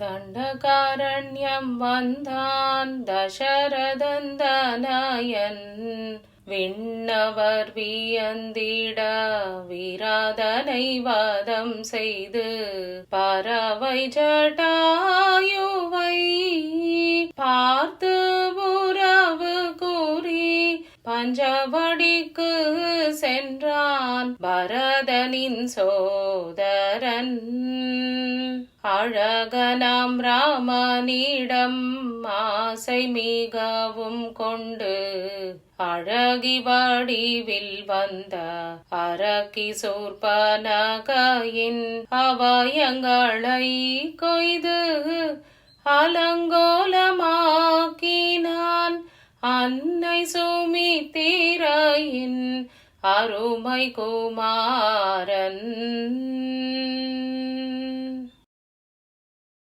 தண்டகாரண்யம் வந்தான் தசரதன் தனயன் விண்ணவர் வியந்திட விராதனை வதம் செய்து பறவை ஜடாயுவை பார்த்து உறவு கூறி பஞ்சவடிக்கு சென்றான் பரதனின் சோதரன். அழகனாம் ராமனிடம் ஆசை மிகவும் கொண்டு அழகி வடிவில் வந்த அரக்கி சூர்பனகையின் அவயங்களை கொய்து அலங்கோலமாக்கினான் அன்னை சுமித்திரையின் அருமை குமாரன்.